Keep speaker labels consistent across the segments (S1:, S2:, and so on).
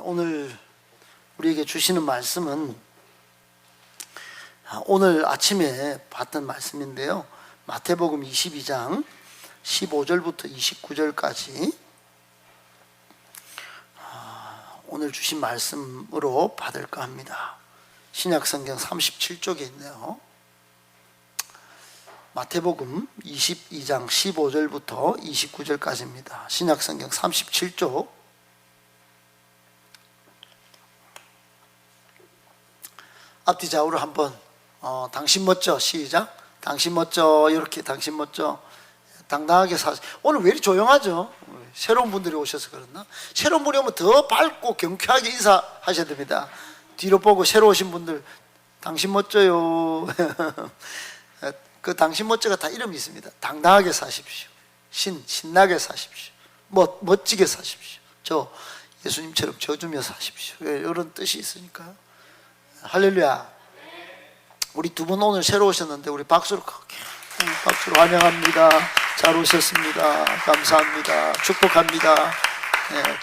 S1: 오늘 우리에게 주시는 말씀은 오늘 아침에 봤던 말씀인데요, 마태복음 22장 15절부터 29절까지 오늘 주신 말씀으로 받을까 합니다. 신약성경 37쪽에 있네요. 마태복음 22장 15절부터 29절까지입니다. 신약성경 37쪽. 앞뒤 좌우로 한번 당신 멋져, 시작. 당신 멋져, 이렇게 당신 멋져. 당당하게 오늘 왜 이렇게 조용하죠? 새로운 분들이 오셔서 그렇나? 새로운 분이 오면 더 밝고 경쾌하게 인사하셔야 됩니다. 뒤로 보고 새로 오신 분들 당신 멋져요. 그 당신 멋져가 다 이름이 있습니다. 당당하게 사십시오. 신나게 사십시오. 멋지게 사십시오. 저 예수님처럼 져주며 사십시오. 이런 뜻이 있으니까요. 할렐루야. 우리 두 분 오늘 새로 오셨는데 우리 박수로 환영합니다. 잘 오셨습니다. 감사합니다. 축복합니다. 네,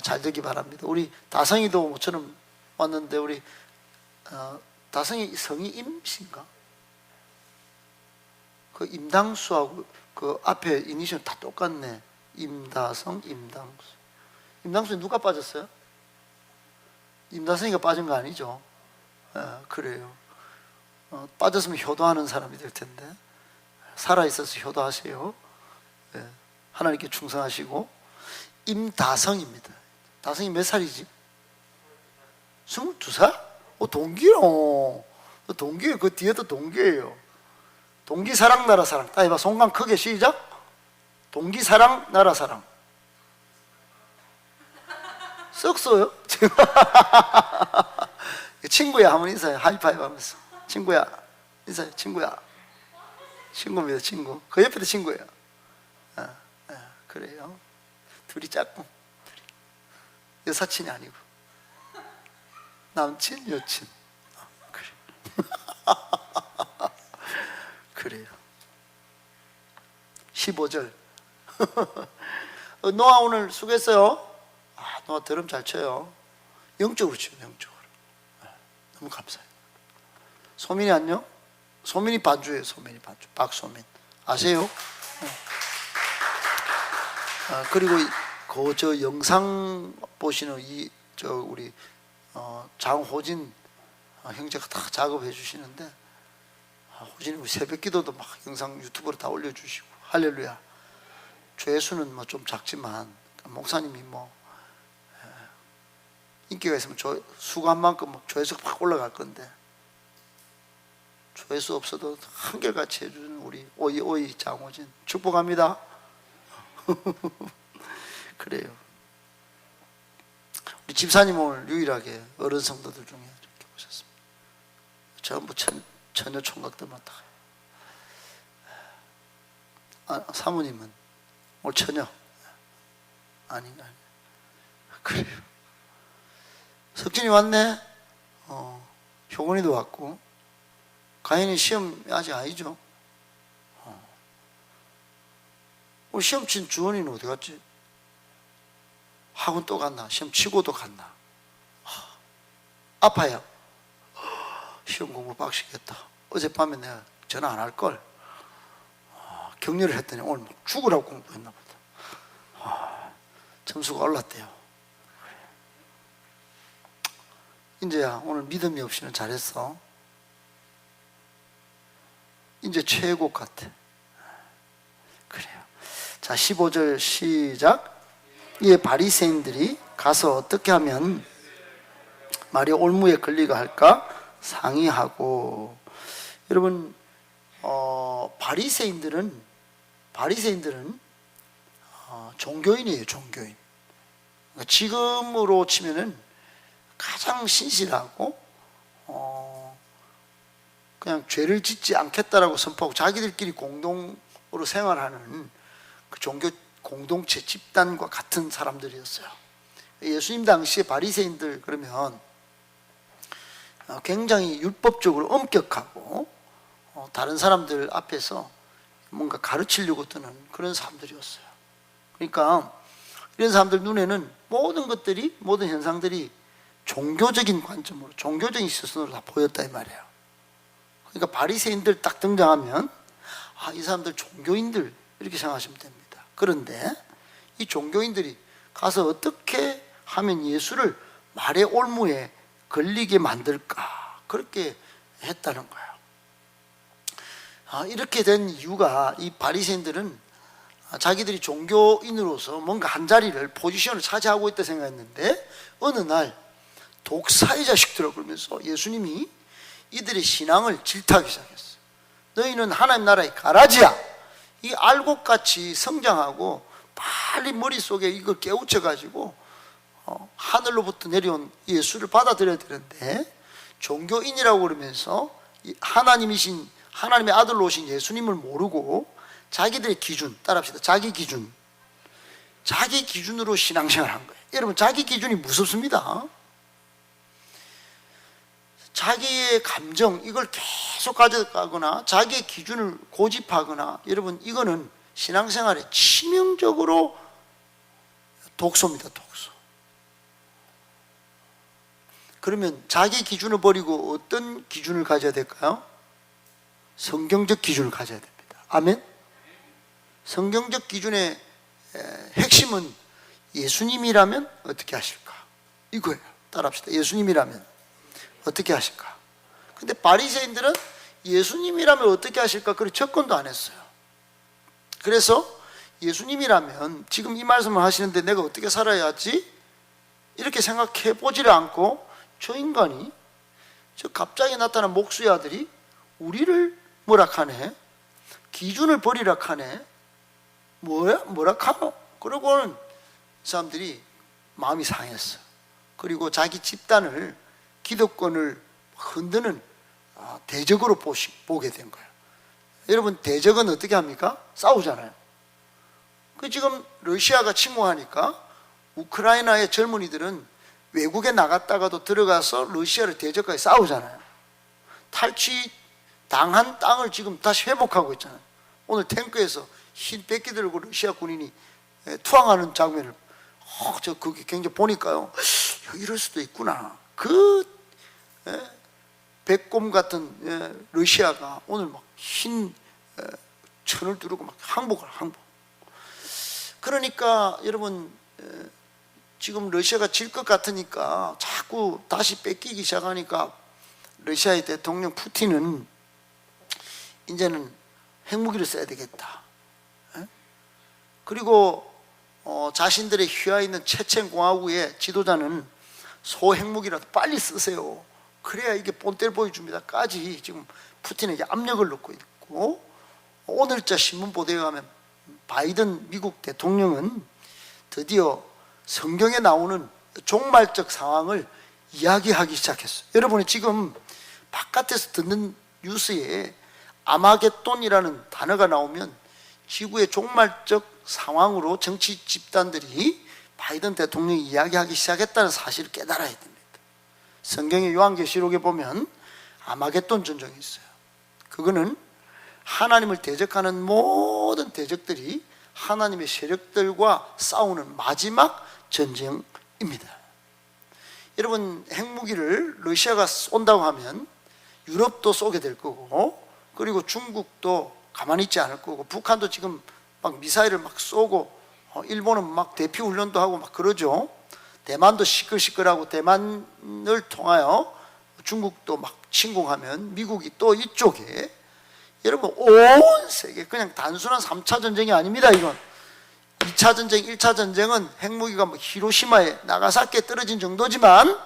S1: 잘 되기 바랍니다. 우리 다성이도 모처럼 왔는데 우리 다성이 성이 임씨인가? 그 임당수하고 그 앞에 이니셜 다 똑같네. 임다성, 임당수. 임당수에 누가 빠졌어요? 임다성이가 빠진 거 아니죠? 그래요. 빠졌으면 효도하는 사람이 될 텐데 살아있어서 효도하세요. 하나님께 충성하시고. 임다성입니다. 다성이 몇 살이지? 22살? 동기요. 동기예요. 그 뒤에도 동기예요. 동기 사랑 나라 사랑. 다 해봐. 손강 크게 시작. 동기 사랑 나라 사랑. 썩 써요? 친구야 한번 인사해. 하이파이브 하면서. 친구야 인사해. 친구야. 친구입니다. 친구. 그 옆에도 친구예요. 그래요. 둘이 짝꿍. 여사친이 아니고 남친 여친. 그래. 그래요. 15절. 노아 오늘 수고했어요. 노아 드럼 잘 쳐요. 영적으로 쳐요. 영적으로. 너무 감사해요. 소민이 안녕? 소민이 반주예요. 소민이 반주. 박소민 아세요? 그리고 저 영상 보시는 우리 장호진 형제가 다 작업해 주시는데, 호진이 새벽기도도 막 영상 유튜브로 다 올려주시고. 할렐루야. 조회수는 뭐 좀 작지만 목사님이 인기가 있으면 수고한 만큼 조회수가 팍 올라갈 건데, 조회수 없어도 한결같이 해주는 우리 오이 장호진 축복합니다. 그래요. 우리 집사님 오늘 유일하게 어른 성도들 중에 이렇게 오셨습니다. 전부 처녀 총각들만 다. 사모님은 오늘 처녀? 아니. 그래요. 석진이 왔네. 효곤이도 왔고. 가인이 시험 아직 아니죠? 우리 시험 친 주원이는 어디 갔지? 학원 또 갔나? 시험 치고도 갔나? 아파요. 시험 공부 빡시겠다. 어젯밤에 내가 전화 안 할걸. 격려를 했더니 오늘 죽으라고 공부했나 보다. 점수가 올랐대요. 인제야 오늘 믿음이 없이는 잘했어. 이제 최고 같아. 그래요. 자, 15절 시작. 이에 바리새인들이 가서 어떻게 하면 말이 올무에 걸리게 할까 상의하고. 여러분, 바리새인들은 종교인이에요. 종교인. 그러니까 지금으로 치면은 가장 신실하고 그냥 죄를 짓지 않겠다라고 선포하고 자기들끼리 공동으로 생활하는 그 종교 공동체 집단과 같은 사람들이었어요. 예수님 당시에 바리새인들 그러면 굉장히 율법적으로 엄격하고 다른 사람들 앞에서 뭔가 가르치려고 드는 그런 사람들이었어요. 그러니까 이런 사람들 눈에는 모든 것들이, 모든 현상들이 종교적인 관점으로, 종교적인 시선으로 다 보였다 이 말이에요. 그러니까 바리새인들 딱 등장하면 이 사람들 종교인들 이렇게 생각하시면 됩니다. 그런데 이 종교인들이 가서 어떻게 하면 예수를 말의 올무에 걸리게 만들까, 그렇게 했다는 거예요. 이렇게 된 이유가, 이 바리새인들은 자기들이 종교인으로서 뭔가 한 자리를, 포지션을 차지하고 있다 생각했는데, 어느 날 독사의 자식들을 그러면서 예수님이 이들의 신앙을 질타하기 시작했어요. 너희는 하나님 나라의 가라지야. 이 알곡같이 성장하고 빨리 머릿속에 이걸 깨우쳐가지고 하늘로부터 내려온 예수를 받아들여야 되는데, 종교인이라고 그러면서 하나님이신, 하나님의 아들로 오신 예수님을 모르고 자기들의 기준, 따라합시다. 자기 기준으로 신앙생활을 한 거예요. 여러분, 자기 기준이 무섭습니다. 자기의 감정, 이걸 계속 가져가거나 자기의 기준을 고집하거나, 여러분, 이거는 신앙생활에 치명적으로 독소입니다. 독소. 그러면 자기 기준을 버리고 어떤 기준을 가져야 될까요? 성경적 기준을 가져야 됩니다. 아멘? 성경적 기준의 핵심은 예수님이라면 어떻게 하실까? 이거예요. 따라합시다. 예수님이라면 어떻게 하실까? 근데 바리새인들은 예수님이라면 어떻게 하실까? 그걸 접근도 안 했어요. 그래서 예수님이라면 지금 이 말씀을 하시는데 내가 어떻게 살아야지? 이렇게 생각해 보지를 않고, 저 인간이, 저 갑자기 나타난 목수의 아들이 우리를 뭐라 하네? 기준을 버리라 하네? 뭐라 하노? 그러고는 사람들이 마음이 상했어. 그리고 자기 집단을, 기득권을 흔드는 대적으로 보게 된 거예요. 여러분, 대적은 어떻게 합니까? 싸우잖아요. 지금 러시아가 침공하니까 우크라이나의 젊은이들은 외국에 나갔다가도 들어가서 러시아를 대적하게 싸우잖아요. 탈취당한 땅을 지금 다시 회복하고 있잖아요. 오늘 탱크에서 흰 백기 들고 러시아 군인이 투항하는 장면을 저 그게 굉장히 보니까요, 이럴 수도 있구나. 백곰 같은 러시아가 오늘 막 흰 천을 두르고 막 항복. 그러니까 여러분, 지금 러시아가 질 것 같으니까 자꾸 다시 뺏기기 시작하니까 러시아의 대통령 푸틴은 이제는 핵무기를 써야 되겠다. 그리고 자신들의 휘하 있는 체첸공화국의 지도자는 소핵무기라도 빨리 쓰세요. 그래야 이게 본때를 보여줍니다까지 지금 푸틴에게 압력을 넣고 있고, 오늘자 신문 보도에 가면 바이든 미국 대통령은 드디어 성경에 나오는 종말적 상황을 이야기하기 시작했어요. 여러분이 지금 바깥에서 듣는 뉴스에 아마겟돈이라는 단어가 나오면 지구의 종말적 상황으로 정치 집단들이 바이든 대통령이 이야기하기 시작했다는 사실을 깨달아야 됩니다. 성경의 요한계시록에 보면 아마겟돈 전쟁이 있어요. 그거는 하나님을 대적하는 모든 대적들이 하나님의 세력들과 싸우는 마지막 전쟁입니다. 여러분, 핵무기를 러시아가 쏜다고 하면 유럽도 쏘게 될 거고, 그리고 중국도 가만히 있지 않을 거고, 북한도 지금 막 미사일을 막 쏘고, 일본은 막 대피 훈련도 하고 막 그러죠. 대만도 시끌시끌하고, 대만을 통하여 중국도 막 침공하면 미국이 또 이쪽에, 여러분, 온 세계, 그냥 단순한 3차 전쟁이 아닙니다. 이건 2차 전쟁, 1차 전쟁은 핵무기가 뭐 히로시마에, 나가사키에 떨어진 정도지만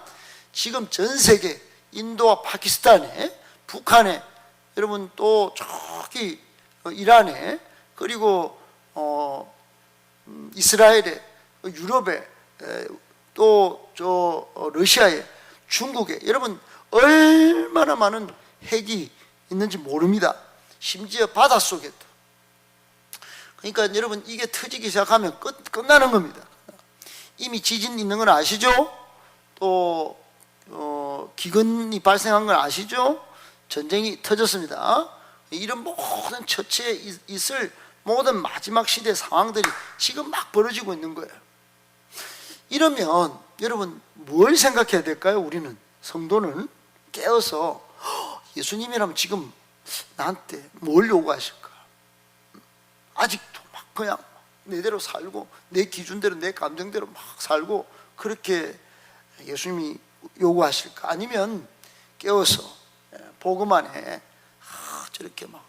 S1: 지금 전 세계, 인도와 파키스탄에, 북한에, 여러분 또 저기 이란에, 그리고 이스라엘에, 유럽에, 또 저 러시아에, 중국에, 여러분 얼마나 많은 핵이 있는지 모릅니다. 심지어 바닷속에도. 그러니까 여러분, 이게 터지기 시작하면 끝나는 겁니다. 이미 지진 있는 건 아시죠? 또 기근이 발생한 건 아시죠? 전쟁이 터졌습니다. 이런 모든 처치에 있을 모든 마지막 시대 상황들이 지금 막 벌어지고 있는 거예요. 이러면 여러분 뭘 생각해야 될까요? 우리는 성도는 깨어서 예수님이라면 지금 나한테 뭘 요구하실까? 아직도 막 그냥 내대로 살고 내 기준대로 내 감정대로 막 살고 그렇게 예수님이 요구하실까? 아니면 깨어서 복음 안에 저렇게 막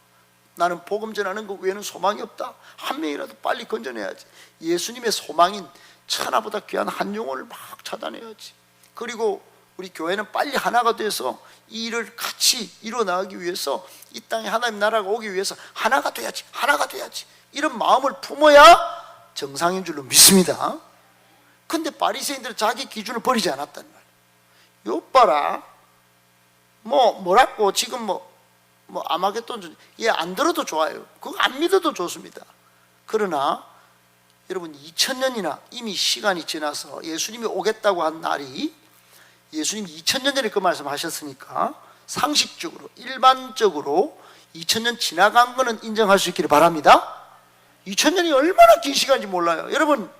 S1: 나는 복음 전하는 것 외에는 소망이 없다, 한 명이라도 빨리 건져내야지, 예수님의 소망인 천하보다 귀한 한 영혼을 막 찾아내야지, 그리고 우리 교회는 빨리 하나가 돼서 이 일을 같이 이뤄나가기 위해서 이 땅에 하나님 나라가 오기 위해서 하나가 돼야지, 하나가 돼야지, 이런 마음을 품어야 정상인 줄로 믿습니다. 근데 바리새인들은 자기 기준을 버리지 않았단 말이에요. 요 봐라, 뭐라고 지금 뭐 아마겟돈 얘 안 들어도 좋아요. 그거 안 믿어도 좋습니다. 그러나 여러분 2000년이나 이미 시간이 지나서 예수님이 오겠다고 한 날이, 예수님이 2000년 전에 그 말씀 하셨으니까 상식적으로 일반적으로 2000년 지나간 거는 인정할 수 있기를 바랍니다. 2000년이 얼마나 긴 시간인지 몰라요. 여러분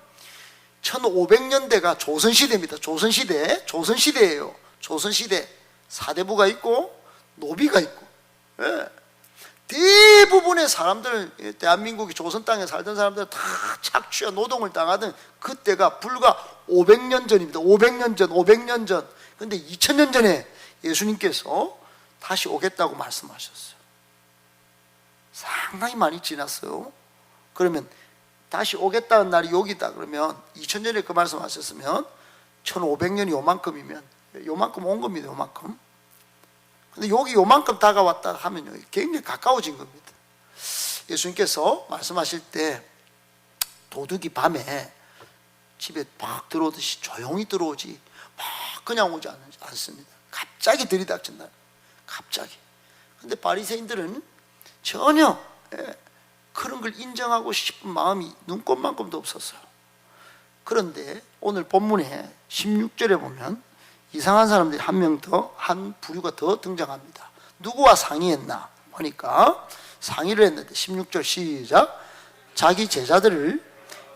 S1: 1500년대가 조선시대입니다. 조선시대예요. 조선시대 사대부가 있고 노비가 있고, 예. 대부분의 사람들, 대한민국이 조선 땅에 살던 사람들 다 착취와 노동을 당하던 그때가 불과 500년 전입니다. 500년 전. 근데 2000년 전에 예수님께서 다시 오겠다고 말씀하셨어요. 상당히 많이 지났어요. 그러면 다시 오겠다는 날이 여기다 그러면 2000년에 그 말씀하셨으면 1500년이 요만큼이면 요만큼 온 겁니다. 요만큼. 근데 여기 요만큼 다가왔다 하면요, 굉장히 가까워진 겁니다. 예수님께서 말씀하실 때 도둑이 밤에 집에 막 들어오듯이 조용히 들어오지 막 그냥 오지 않습니다. 갑자기 들이닥친다. 갑자기. 근데 바리새인들은 전혀 그런 걸 인정하고 싶은 마음이 눈꼽만큼도 없었어요. 그런데 오늘 본문에 16절에 보면 이상한 사람들이 한 명 더, 한 부류가 더 등장합니다. 누구와 상의했나 보니까 상의를 했는데 16절 시작. 자기 제자들을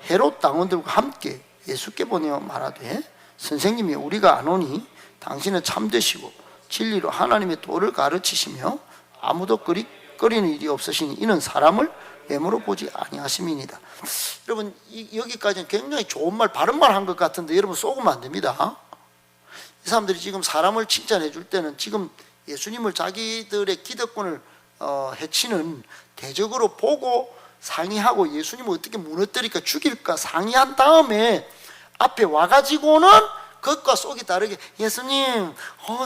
S1: 헤롯 당원들과 함께 예수께 보내어 말하되 선생님이 우리가 아노니 당신은 참되시고 진리로 하나님의 도를 가르치시며 아무도 꺼리는 일이 없으시니 이는 사람을 외모로 보지 아니하심이니이다. 여러분 여기까지는 굉장히 좋은 말, 바른 말 한 것 같은데 여러분 속으면 안 됩니다. 이 사람들이 지금 사람을 칭찬해 줄 때는 지금 예수님을 자기들의 기득권을 해치는 대적으로 보고 상의하고 예수님을 어떻게 무너뜨릴까 죽일까 상의한 다음에 앞에 와가지고는 겉과 속이 다르게 예수님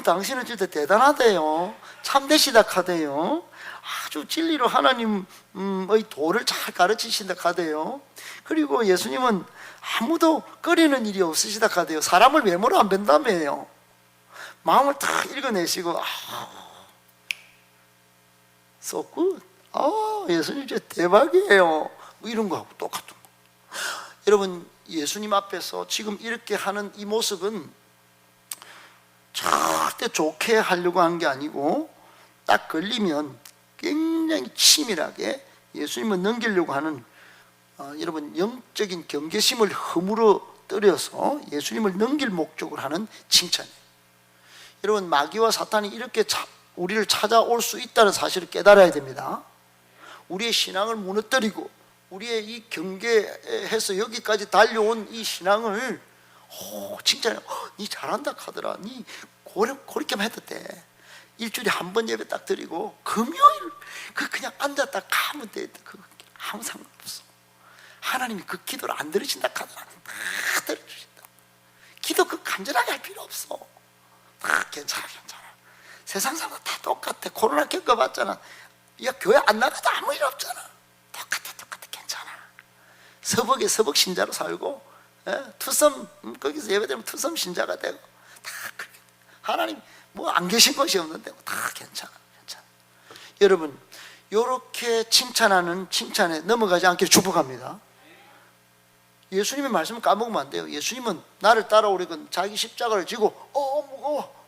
S1: 당신은 진짜 대단하대요, 참되시다 카대요, 아주 진리로 하나님의 도를 잘 가르치신다 카대요, 그리고 예수님은 아무도 꺼리는 일이 없으시다 카대요, 사람을 외모로 안 뵌다며요. 마음을 다 읽어내시고 so good, 예수님 진짜 대박이에요, 뭐 이런 거하고 똑같은 거. 여러분 예수님 앞에서 지금 이렇게 하는 이 모습은 절대 좋게 하려고 한 게 아니고 딱 걸리면 굉장히 치밀하게 예수님을 넘기려고 하는 여러분 영적인 경계심을 허물어뜨려서 예수님을 넘길 목적으로 하는 칭찬이에요. 여러분 마귀와 사탄이 이렇게 우리를 찾아올 수 있다는 사실을 깨달아야 됩니다. 우리의 신앙을 무너뜨리고 우리의 이 경계에서 여기까지 달려온 이 신앙을 칭찬해. 니 잘한다 카더라, 니 그렇게만 해도 돼, 일주일에 한 번 예배 딱 드리고 금요일 그냥 앉았다 가면 돼, 아무 상관없어, 하나님이 그 기도를 안 들으신다 카더라, 다 들어주신다, 기도 간절하게 할 필요 없어, 다 괜찮아. 세상 사람 다 똑같아. 코로나 겪어봤잖아. 야 교회 안 나가도 아무 일 없잖아. 똑같아 괜찮아. 서북에 서북 신자로 살고 투썸 거기서 예배드리면 투썸 신자가 되고 다 그렇게, 하나님 뭐 안 계신 것이 없는데 다 괜찮아. 여러분 이렇게 칭찬하는 칭찬에 넘어가지 않기를 축복합니다. 예수님의 말씀을 까먹으면 안 돼요. 예수님은 나를 따라오려건 자기 십자가를 지고 무거워,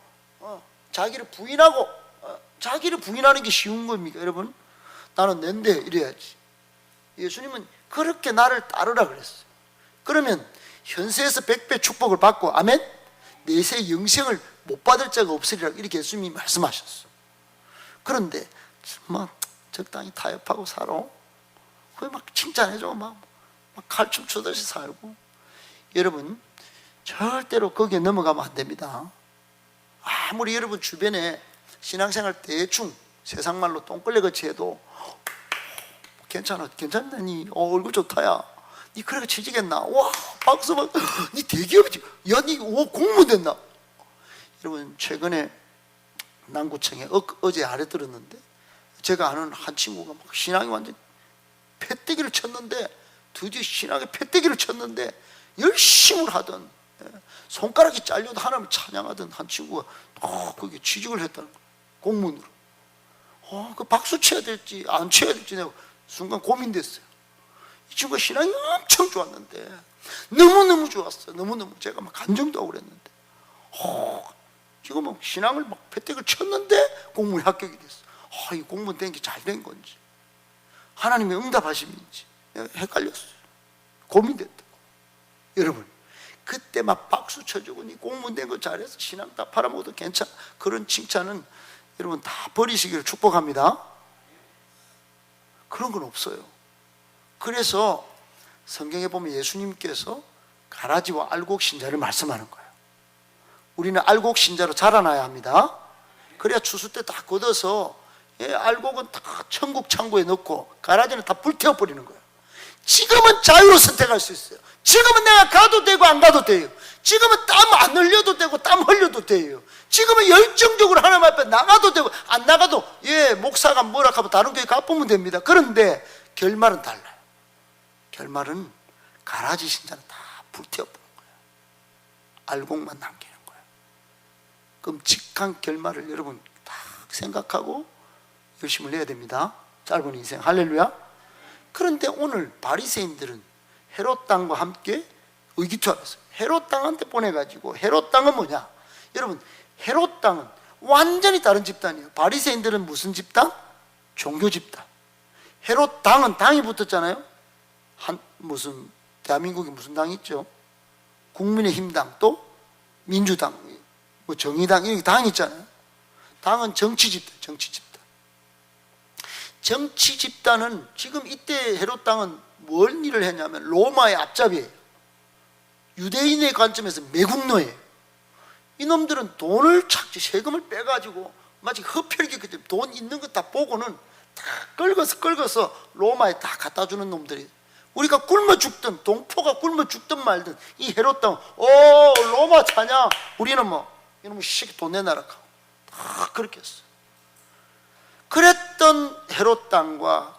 S1: 자기를 부인하고, 자기를 부인하는 게 쉬운 겁니까 여러분? 나는 낸데 이래야지. 예수님은 그렇게 나를 따르라 그랬어요. 그러면 현세에서 100배 축복을 받고, 아멘? 내세 영생을 못 받을 자가 없으리라, 이렇게 예수님이 말씀하셨어. 그런데 막 적당히 타협하고 살아. 거의 막 칭찬해줘. 막 칼춤 추듯이 살고. 여러분, 절대로 거기에 넘어가면 안 됩니다. 아무리 여러분 주변에 신앙생활 대충 세상 말로 똥걸레같이 해도 괜찮아, 괜찮다니, 얼굴 좋다야, 니 그렇게 취직했나, 와 박수 막, 니 대기업이지, 야 니 공무원 됐나. 여러분, 최근에 남구청에 어제 아래 들었는데, 제가 아는 한 친구가 막 신앙이 완전 패대기를 쳤는데, 드디어 신앙에 패대기를 쳤는데 열심을 하던, 손가락이 잘려도 하나님을 찬양하던 한 친구가 거기 취직을 했다는 거예요. 공무원으로. 그 박수 쳐야 될지 안 쳐야 될지 내가 순간 고민됐어요. 이 친구가 신앙이 엄청 좋았는데, 너무너무 좋았어요. 너무너무. 제가 막 간정도 하고 그랬는데, 지금 막 신앙을 막 패택을 쳤는데 공무원 합격이 됐어. 이 공무원 된 게 잘 된 건지, 하나님의 응답하심인지 헷갈렸어요. 고민됐다고. 여러분, 그때 막 박수 쳐주고 니 공무원 된 거 잘해서 신앙 다 팔아먹어도 괜찮아, 그런 칭찬은 여러분 다 버리시기를 축복합니다. 그런 건 없어요. 그래서 성경에 보면 예수님께서 가라지와 알곡 신자를 말씀하는 거예요. 우리는 알곡 신자로 자라나야 합니다. 그래야 추수 때 다 걷어서, 알곡은 다 천국 창고에 넣고 가라지는 다 불태워버리는 거예요. 지금은 자유로 선택할 수 있어요. 지금은 내가 가도 되고 안 가도 돼요. 지금은 땀 안 흘려도 되고 땀 흘려도 돼요. 지금은 열정적으로 하나님 앞에 나가도 되고 안 나가도, 목사가 뭐라 하면 다른 교회 가보면 됩니다. 그런데 결말은 달라요. 결말은 가라지 신자는 다 불태워버리는 거예요. 알곡만 남기는 거예요. 끔찍한 결말을 여러분 딱 생각하고 열심을 내야 됩니다. 짧은 인생. 할렐루야. 그런데 오늘 바리새인들은 헤롯 당과 함께 의기투합했어요. 헤롯 당한테 보내가지고, 헤롯 당은 뭐냐? 여러분, 헤롯 당은 완전히 다른 집단이에요. 바리새인들은 무슨 집단? 종교 집단. 헤롯 당은 당이 붙었잖아요. 무슨 대한민국에 무슨 당이 있죠? 국민의힘당, 또 민주당, 정의당, 이렇게 당이 있잖아요. 당은 정치 집단, 정치 집단. 정치 집단은 지금 이때 헤롯 당은 뭘 일을 했냐면 로마의 앞잡이에요. 유대인의 관점에서 매국노예요. 이놈들은 돈을 착지, 세금을 빼가지고 마치 흡혈귀 돈 있는 거 다 보고는 다 긁어서 로마에 다 갖다 주는 놈들이. 우리가 굶어 죽든, 동포가 굶어 죽든 말든 이 헤롯 당은 로마 찬양, 우리는 뭐 이놈의 씩 돈 내놔라 하고 다 그렇게 했어. 그랬던 헤롯 당과,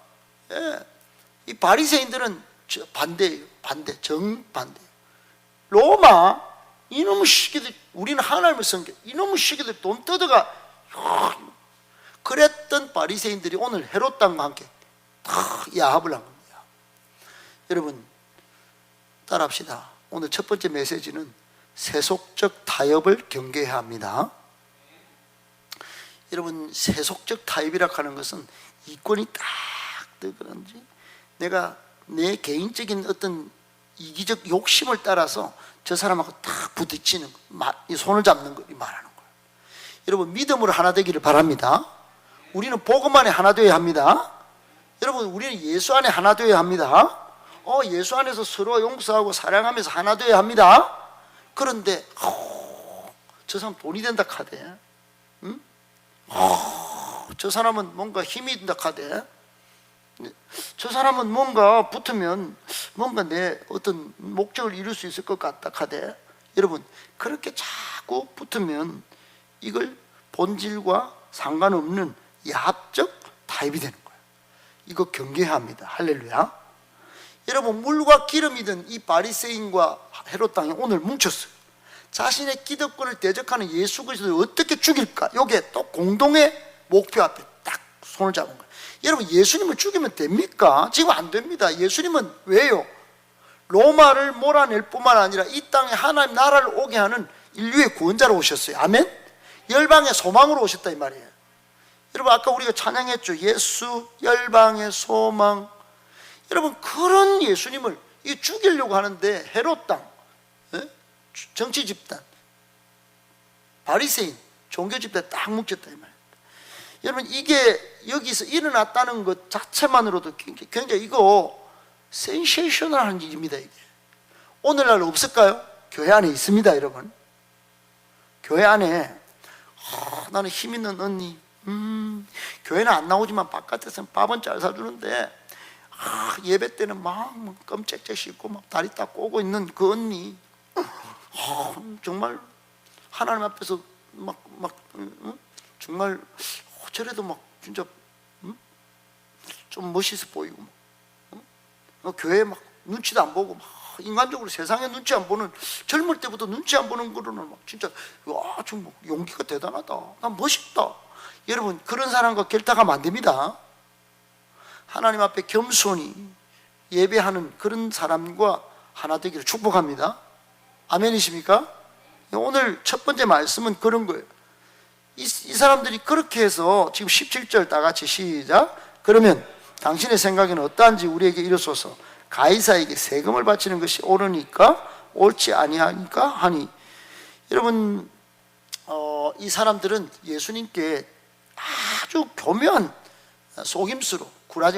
S1: 이 바리새인들은 반대예요. 정반대. 로마, 이놈의 시기들, 우리는 하나님을 섬겨, 이놈의 시기들 돈 뜯어가. 그랬던 바리새인들이 오늘 헤롯 당과 함께 다 야합을 한 겁니다. 여러분, 따라합시다. 오늘 첫 번째 메시지는 세속적 타협을 경계해야 합니다. 여러분, 세속적 타협이라고 하는 것은 이권이 딱 뜨그런지 내가 내 개인적인 어떤 이기적 욕심을 따라서 저 사람하고 딱 부딪히는 거, 손을 잡는 거 말하는 거예요. 여러분, 믿음으로 하나 되기를 바랍니다. 우리는 복음 안에 하나 되어야 합니다. 여러분, 우리는 예수 안에 하나 되어야 합니다. 예수 안에서 서로 용서하고 사랑하면서 하나 되어야 합니다. 그런데 저 사람 돈이 된다 카대, 응? 저 사람은 뭔가 힘이 된다 카대, 저 사람은 뭔가 붙으면 뭔가 내 어떤 목적을 이룰 수 있을 것 같다 카대. 여러분, 그렇게 자꾸 붙으면 이걸 본질과 상관없는 야합적 타입이 되는 거예요. 이거 경계해야 합니다. 할렐루야. 여러분, 물과 기름이든 이 바리새인과 헤롯 당이 오늘 뭉쳤어요. 자신의 기득권을 대적하는 예수 그리스도를 어떻게 죽일까? 이게 또 공동의 목표 앞에 딱 손을 잡은 거예요. 여러분, 예수님을 죽이면 됩니까? 지금 안 됩니다. 예수님은 왜요? 로마를 몰아낼 뿐만 아니라 이 땅에 하나님 나라를 오게 하는 인류의 구원자로 오셨어요. 아멘? 열방의 소망으로 오셨다 이 말이에요. 여러분, 아까 우리가 찬양했죠. 예수 열방의 소망. 여러분, 그런 예수님을 죽이려고 하는데 헤롯 땅, 정치 집단, 바리새인, 종교 집단 딱 뭉쳤다 이 말입니다. 여러분 이게 여기서 일어났다는 것 자체만으로도 굉장히 이거 센세이셔널한 일입니다. 이게 오늘날 없을까요? 교회 안에 있습니다, 여러분. 교회 안에 나는 힘 있는 언니, 교회는 안 나오지만 바깥에서는 밥은 잘 사주는데 예배 때는 막 껌짝짝 씻고 막 다리 딱 꼬고 있는 그 언니, 정말 하나님 앞에서 정말 저래도 막 진짜 좀 멋있어 보이고 교회 막 눈치도 안 보고 막 인간적으로 세상에 눈치 안 보는, 젊을 때부터 눈치 안 보는 거로는 막 진짜 와, 좀 용기가 대단하다, 난 멋있다. 여러분 그런 사람과 결탁하면 안 됩니다. 하나님 앞에 겸손히 예배하는 그런 사람과 하나 되기를 축복합니다. 아멘이십니까? 오늘 첫 번째 말씀은 그런 거예요. 이 사람들이 그렇게 해서 지금 17절 다 같이 시작. 그러면 당신의 생각에는 어떠한지 우리에게 이르소서. 가이사에게 세금을 바치는 것이 옳으니까 옳지 아니하니까 하니. 여러분 이 사람들은 예수님께 아주 교묘한 속임수로,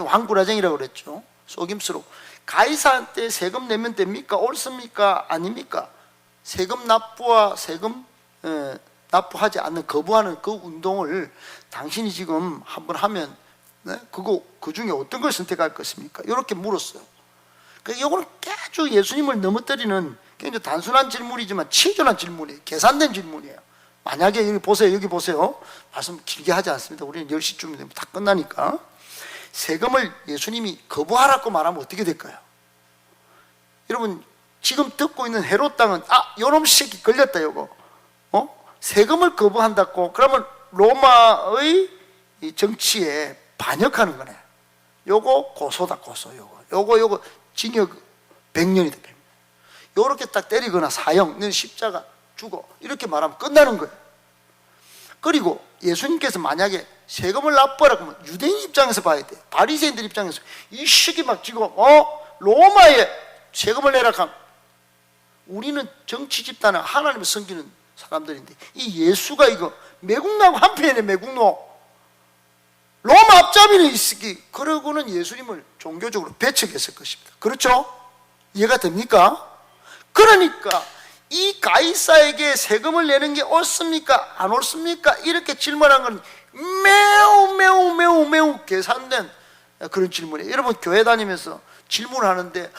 S1: 황구라쟁이라고 그랬죠. 속임수로 가이사한테 세금 내면 됩니까? 옳습니까? 아닙니까? 세금 납부와 세금 납부하지 않는, 거부하는 그 운동을 당신이 지금 한번 하면 그 중에 어떤 걸 선택할 것입니까? 이렇게 물었어요. 이거는 아주 예수님을 넘어뜨리는 굉장히 단순한 질문이지만 치졸한 질문이에요. 계산된 질문이에요. 만약에 여기 보세요. 말씀 길게 하지 않습니다. 우리는 10시쯤 되면 다 끝나니까. 세금을 예수님이 거부하라고 말하면 어떻게 될까요? 여러분 지금 듣고 있는 헤롯 땅은 요놈 새끼 걸렸다 요거. 세금을 거부한다고 그러면 로마의 이 정치에 반역하는 거네. 요거 고소다, 고소. 요거 징역 100년이다, 100년. 요렇게 딱 때리거나 사형, 너는 십자가 죽어, 이렇게 말하면 끝나는 거예요. 그리고 예수님께서 만약에 세금을 납부하라고 하면 유대인 입장에서 봐야 돼. 바리새인들 입장에서 이 시기 막 지금 로마에 세금을 내라 하면, 우리는 정치 집단을 하나님을 섬기는 사람들인데 이 예수가 이거 매국노하고 한편이네. 매국노, 로마 앞잡이는 있기, 그러고는 예수님을 종교적으로 배척했을 것입니다. 그렇죠? 이해가 됩니까? 그러니까 이 가이사에게 세금을 내는 게 옳습니까? 안 옳습니까? 이렇게 질문한 건 매우 계산된 그런 질문이에요. 여러분 교회 다니면서 질문하는데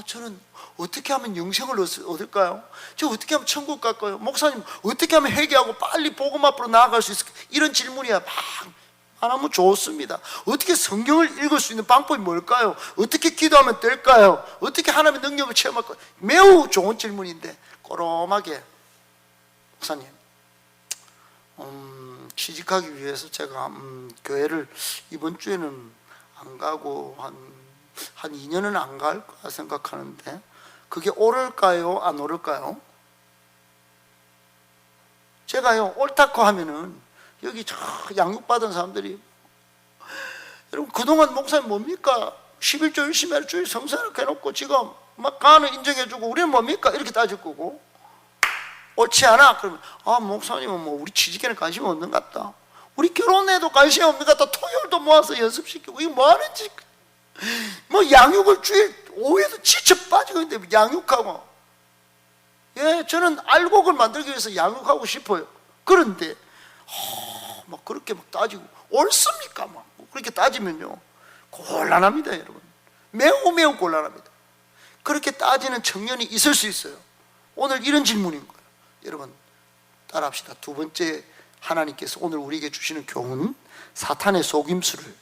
S1: 저는 어떻게 하면 영생을 얻을까요? 저 어떻게 하면 천국 갈까요? 목사님 어떻게 하면 회개하고 빨리 복음 앞으로 나아갈 수 있을까요? 이런 질문이야. 막 안 하면 좋습니다. 어떻게 성경을 읽을 수 있는 방법이 뭘까요? 어떻게 기도하면 될까요? 어떻게 하나님의 능력을 체험할까요? 매우 좋은 질문인데 꼬롬하게, 목사님 취직하기 위해서 제가 교회를 이번 주에는 안 가고 한 2년은 안 갈까 생각하는데 그게 옳을까요? 안 옳을까요? 제가요 옳다고 하면은 여기 양육받은 사람들이, 여러분 그동안 목사님 뭡니까? 11조 열심히 할 주일 성사를 해놓고 지금 막 간을 인정해주고 우리는 뭡니까? 이렇게 따질 거고, 옳지 않아? 그러면 목사님은 뭐 우리 취직에는 관심 없는 것 같다, 우리 결혼에도 관심 없는 것 같다, 토요일도 모아서 연습시키고 이게 뭐하는지, 뭐 양육을 주일 오후에도 지쳐 빠지고 있는데 양육하고. 저는 알곡을 만들기 위해서 양육하고 싶어요. 그런데 막 그렇게 막 따지고 옳습니까? 막 그렇게 따지면요 곤란합니다, 여러분. 매우 곤란합니다. 그렇게 따지는 청년이 있을 수 있어요. 오늘 이런 질문인 거예요. 여러분 따라합시다. 두 번째, 하나님께서 오늘 우리에게 주시는 교훈, 사탄의 속임수를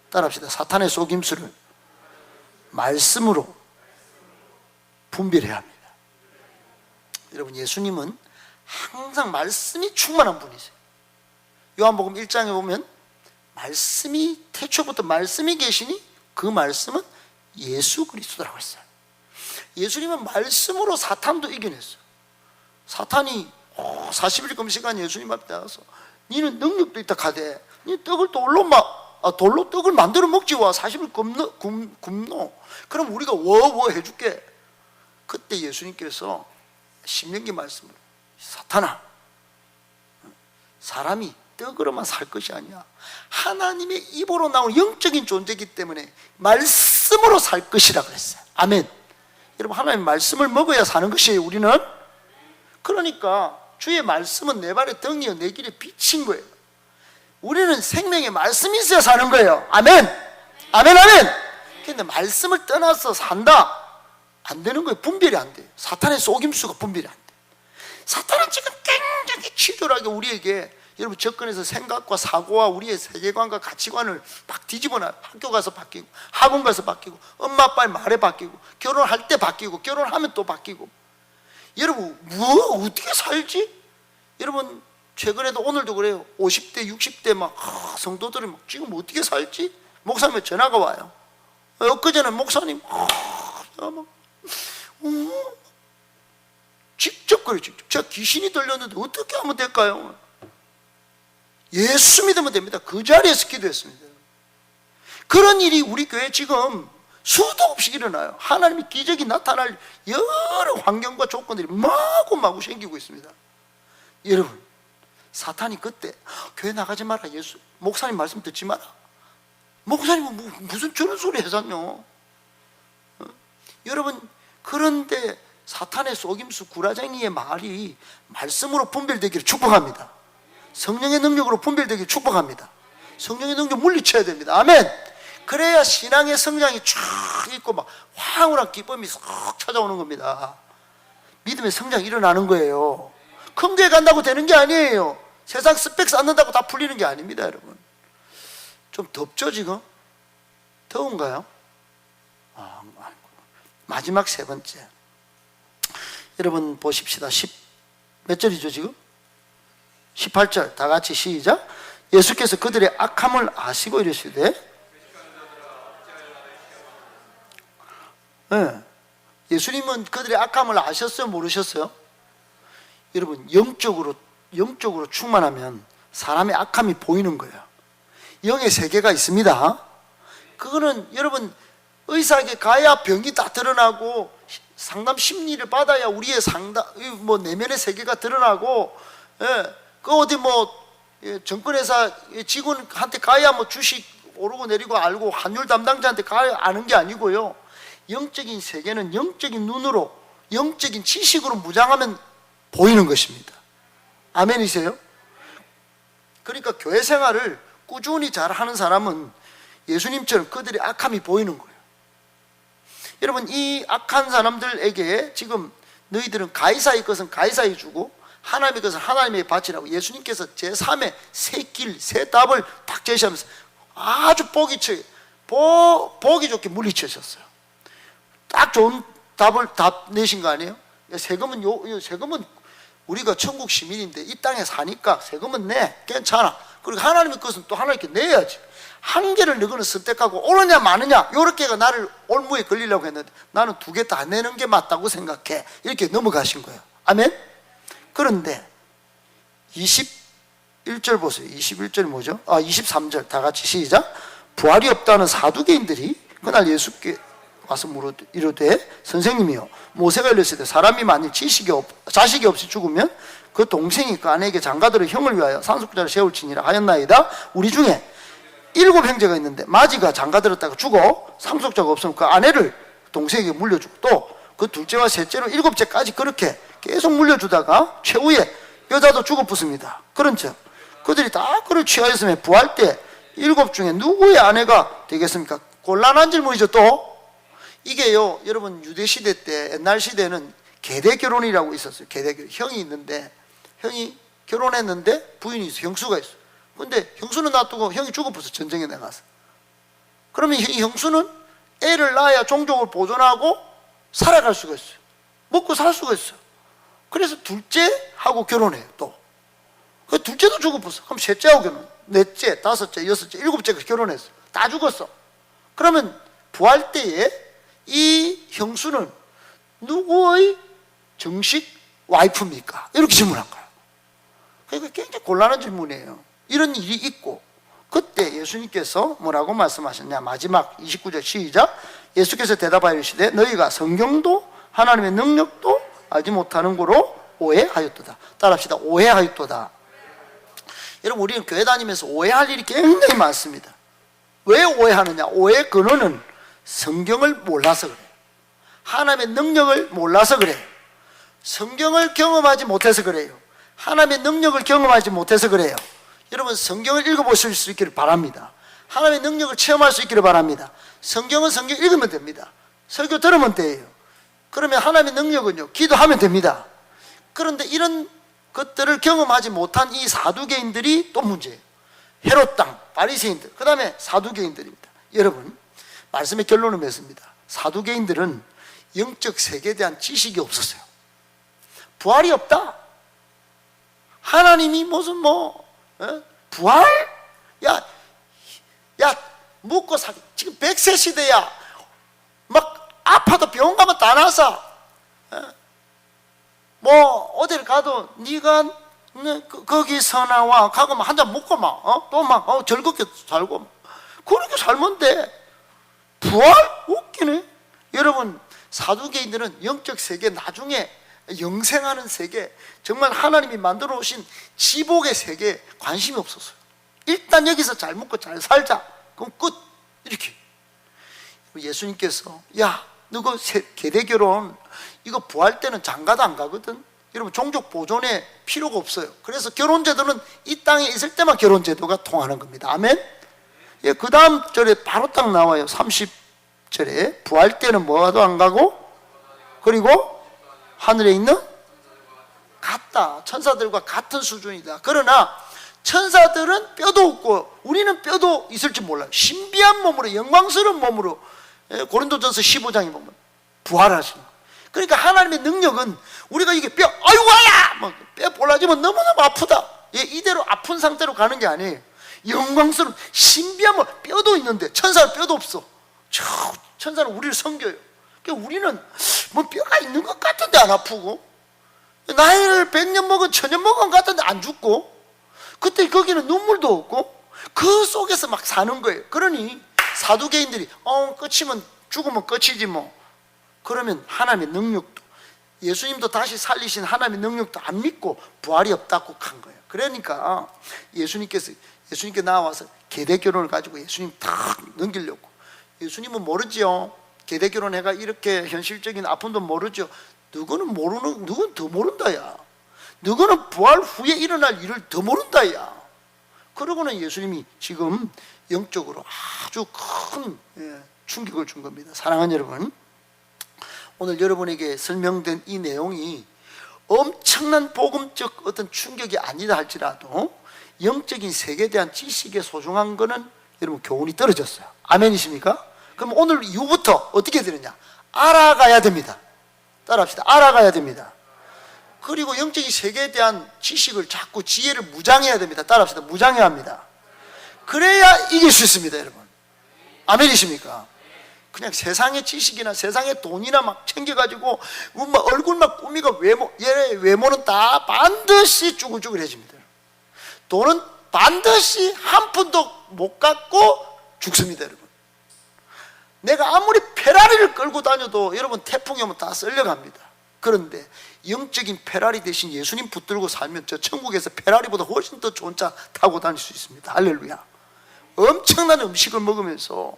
S1: 따라합시다. 사탄의 속임수를 말씀으로 분별해야 합니다. 여러분 예수님은 항상 말씀이 충만한 분이세요. 요한복음 1장에 보면 말씀이, 태초부터 말씀이 계시니 그 말씀은 예수 그리스도라고 했어요. 예수님은 말씀으로 사탄도 이겨냈어요. 사탄이 40일 금식한 예수님 앞에 나가서 니는 능력도 있다 카대, 니 떡을 돌로 떡을 만들어 먹지 와, 40일 굶노. 그럼 우리가 워 해줄게. 그때 예수님께서 신명기 말씀으로 사탄아, 사람이 떡으로만 살 것이 아니야. 하나님의 입으로 나온 영적인 존재이기 때문에 말씀으로 살 것이라 그랬어요. 아멘. 여러분, 하나님의 말씀을 먹어야 사는 것이에요, 우리는. 그러니까 주의 말씀은 내 발의 등이요 내 길에 빛인 거예요. 우리는 생명의 말씀이 있어야 사는 거예요. 아멘. 아멘, 아멘. 근데 말씀을 떠나서 산다, 안 되는 거예요. 분별이 안 돼요. 사탄의 속임수가 분별이 안 돼요. 사탄은 지금 굉장히 치졸하게 우리에게, 여러분, 접근해서 생각과 사고와 우리의 세계관과 가치관을 막 뒤집어놔요. 학교 가서 바뀌고, 학원 가서 바뀌고, 엄마 아빠의 말에 바뀌고, 결혼할 때 바뀌고, 결혼하면 또 바뀌고. 여러분, 어떻게 살지? 여러분, 최근에도 오늘도 그래요. 50대 60대 막 성도들이 막 지금 어떻게 살지? 목사님의 전화가 와요. 엊그제는 목사님 직접 그래요. 직접. 제가 귀신이 들렸는데 어떻게 하면 될까요? 예수 믿으면 됩니다. 그 자리에서 기도했습니다. 그런 일이 우리 교회에 지금 수도 없이 일어나요. 하나님의 기적이 나타날 여러 환경과 조건들이 마구마구 생기고 있습니다. 여러분, 사탄이 그때 교회 나가지 마라, 예수 목사님 말씀 듣지 마라, 목사님은 무슨 저런 소리 해샀뇨? 여러분, 그런데 사탄의 속임수 구라쟁이의 말이 말씀으로 분별되기를 축복합니다. 성령의 능력으로 분별되기를 축복합니다. 성령의 능력 물리쳐야 됩니다. 아멘. 그래야 신앙의 성장이 쫙 있고 막 황홀한 기쁨이 쏙 찾아오는 겁니다. 믿음의 성장이 일어나는 거예요. 큰 교회 간다고 되는 게 아니에요. 세상 스펙 쌓는다고 다 풀리는 게 아닙니다. 여러분, 좀 덥죠 지금? 더운가요? 마지막 세 번째, 여러분 보십시다. 몇 절이죠 지금? 18절 다 같이 시작. 예수께서 그들의 악함을 아시고 이르시되, 네. 예수님은 그들의 악함을 아셨어요, 모르셨어요? 여러분, 영적으로 충만하면 사람의 악함이 보이는 거예요. 영의 세계가 있습니다. 그거는 여러분, 의사에게 가야 병이 다 드러나고 상담 심리를 받아야 우리의 내면의 세계가 드러나고, 그 어디 정권회사 직원한테 가야 주식 오르고 내리고 알고, 환율 담당자한테 가야 아는 게 아니고요. 영적인 세계는 영적인 눈으로, 영적인 지식으로 무장하면 보이는 것입니다. 아멘이세요? 그러니까 교회 생활을 꾸준히 잘하는 사람은 예수님처럼 그들의 악함이 보이는 거예요. 여러분, 이 악한 사람들에게 지금 너희들은 가이사의 것은 가이사에 주고 하나님의 것은 하나님에게 바치라고 예수님께서 제3의 새 길, 새 답을 딱 제시하면서 아주 보기 좋게 물리치셨어요. 딱 좋은 답 내신 거 아니에요? 세금은 우리가 천국 시민인데 이 땅에 사니까 세금은 내, 괜찮아. 그리고 하나님의 것은 또 하나님께 내야지. 한계를 너희는 선택하고 옳으냐 마느냐, 요렇게가 나를 올무에 걸리려고 했는데 나는 두 개 다 내는 게 맞다고 생각해. 이렇게 넘어가신 거예요. 아멘? 그런데 21절 보세요. 21절이 뭐죠? 23절 다 같이 시작. 부활이 없다는 사두개인들이 그날 예수께 와서 이르되, 선생님이요, 모세가 이르시되 사람이 만일 자식이 없이 죽으면 그 동생이 그 아내에게 장가들어 형을 위하여 상속자를 세울지니라 하였나이다. 우리 중에 7 형제가 있는데 마지가 장가들었다가 죽어 상속자가 없으면 그 아내를 동생에게 물려주고, 또 그 둘째와 셋째로 7째까지 그렇게 계속 물려주다가 최후에 여자도 죽어붙습니다. 그런즉 그들이 다 그를 취하였으면 부활 때 7 중에 누구의 아내가 되겠습니까? 곤란한 질문이죠. 또 이게요, 여러분, 유대시대 때, 옛날 시대는 계대 결혼이라고 있었어요. 계대 결혼. 형이 있는데, 형이 결혼했는데 부인이 있어, 형수가 있어. 근데 형수는 놔두고 형이 죽어버려서 전쟁에 나가서. 그러면 이 형수는 애를 낳아야 종족을 보존하고 살아갈 수가 있어요. 먹고 살 수가 있어요. 그래서 둘째하고 결혼해요. 또 그 둘째도 죽어버렸어. 그럼 셋째하고 결혼, 넷째, 다섯째, 여섯째, 7째가 결혼했어. 다 죽었어. 그러면 부활 때에 이 형수는 누구의 정식 와이프입니까? 이렇게 질문한 거예요. 그러니까 굉장히 곤란한 질문이에요. 이런 일이 있고, 그때 예수님께서 뭐라고 말씀하셨냐? 마지막 29절 시작. 예수께서 대답하여 이르시되, 너희가 성경도 하나님의 능력도 알지 못하는 거로 오해하였도다. 따라합시다. 오해하였도다. 여러분, 우리는 교회 다니면서 오해할 일이 굉장히 많습니다. 왜 오해하느냐? 오해의 근원은 성경을 몰라서 그래요. 하나님의 능력을 몰라서 그래요. 성경을 경험하지 못해서 그래요. 하나님의 능력을 경험하지 못해서 그래요. 여러분, 성경을 읽어보실 수 있기를 바랍니다. 하나님의 능력을 체험할 수 있기를 바랍니다. 성경은 성경 읽으면 됩니다. 설교 들으면 돼요. 그러면 하나님의 능력은요, 기도하면 됩니다. 그런데 이런 것들을 경험하지 못한 이 사두개인들이 또 문제예요. 헤롯 땅, 바리새인들, 그 다음에 사두개인들입니다. 여러분, 말씀의 결론은 맺습니다. 사두개인들은 영적 세계에 대한 지식이 없었어요. 부활이 없다. 하나님이 무슨 부활? 야 묻고 사. 지금 100세 시대야. 막 아파도 병원 가면 다 나서. 어딜 가도 네가 거기서 나와 가고 한 잔 먹고 또 즐겁게 살고 그렇게 살면 돼. 부활? 웃기네. 여러분, 사두개인들은 영적 세계, 나중에 영생하는 세계, 정말 하나님이 만들어 오신 지복의 세계에 관심이 없었어요. 일단 여기서 잘 먹고 잘 살자. 그럼 끝. 이렇게. 예수님께서 너 그 계대 결혼 이거 부활 때는 장가도 안 가거든. 여러분, 종족 보존에 필요가 없어요. 그래서 결혼제도는 이 땅에 있을 때만 결혼제도가 통하는 겁니다. 아멘. 그 다음 절에 바로 딱 나와요. 30절에 부활 때는 뭐도 안 가고 그리고 하늘에 있는 같다. 천사들과 같은 수준이다. 그러나 천사들은 뼈도 없고 우리는 뼈도 있을지 몰라요. 신비한 몸으로, 영광스러운 몸으로, 고린도전서 15장에 보면 부활하시는 거예요. 그러니까 하나님의 능력은 우리가 이게 아이고야! 뼈 볼라지면 너무너무 아프다. 이대로 아픈 상태로 가는 게 아니에요. 영광스러운 신비한 몸, 뼈도 있는데 천사는 뼈도 없어. 천사는 우리를 섬겨요. 그러니까 우리는 뼈가 있는 것 같은데 안 아프고, 나이를 100년 먹은 1000년 먹은 것 같은데 안 죽고, 그때 거기는 눈물도 없고 그 속에서 막 사는 거예요. 그러니 사두개인들이 끝이면 죽으면 끝이지 그러면 하나님의 능력도, 예수님도 다시 살리신 하나님의 능력도 안 믿고 부활이 없다고 한 거예요. 그러니까 예수님께 나와서 계대 결혼을 가지고 예수님 탁 넘기려고. 예수님은 모르지요. 계대 결혼해가 이렇게 현실적인 아픔도 모르죠. 누구는 더 모른다 야. 누구는 부활 후에 일어날 일을 더 모른다 야. 그러고는 예수님이 지금 영적으로 아주 큰 충격을 준 겁니다. 사랑하는 여러분, 오늘 여러분에게 설명된 이 내용이 엄청난 복음적 어떤 충격이 아니다 할지라도 영적인 세계에 대한 지식의 소중한 거는 여러분 교훈이 떨어졌어요. 아멘이십니까? 그럼 오늘 이후부터 어떻게 되느냐? 알아가야 됩니다. 따라합시다. 알아가야 됩니다. 그리고 영적인 세계에 대한 지식을 자꾸 지혜를 무장해야 됩니다. 따라합시다. 무장해야 합니다. 그래야 이길 수 있습니다, 여러분. 아멘이십니까? 그냥 세상의 지식이나 세상의 돈이나 막 챙겨가지고 얼굴 막 꾸미고 외모는 다 반드시 쭈글쭈글해집니다. 돈은 반드시 한 푼도 못 갖고 죽습니다, 여러분. 내가 아무리 페라리를 끌고 다녀도 여러분 태풍이 오면 다 쓸려갑니다. 그런데 영적인 페라리 대신 예수님 붙들고 살면 저 천국에서 페라리보다 훨씬 더 좋은 차 타고 다닐 수 있습니다. 할렐루야. 엄청난 음식을 먹으면서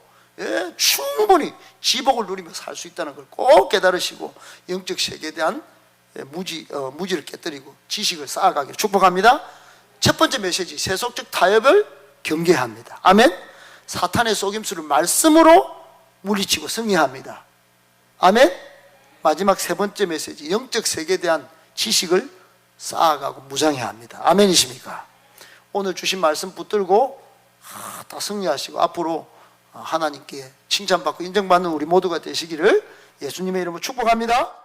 S1: 충분히 지복을 누리며 살 수 있다는 걸 꼭 깨달으시고 영적 세계에 대한 무지를 깨뜨리고 지식을 쌓아가기를 축복합니다. 첫 번째 메시지, 세속적 타협을 경계합니다. 아멘. 사탄의 속임수를 말씀으로 물리치고 승리합니다. 아멘. 마지막 세 번째 메시지, 영적 세계에 대한 지식을 쌓아가고 무장해야 합니다. 아멘이십니까? 오늘 주신 말씀 붙들고 다 승리하시고 앞으로 하나님께 칭찬받고 인정받는 우리 모두가 되시기를 예수님의 이름으로 축복합니다.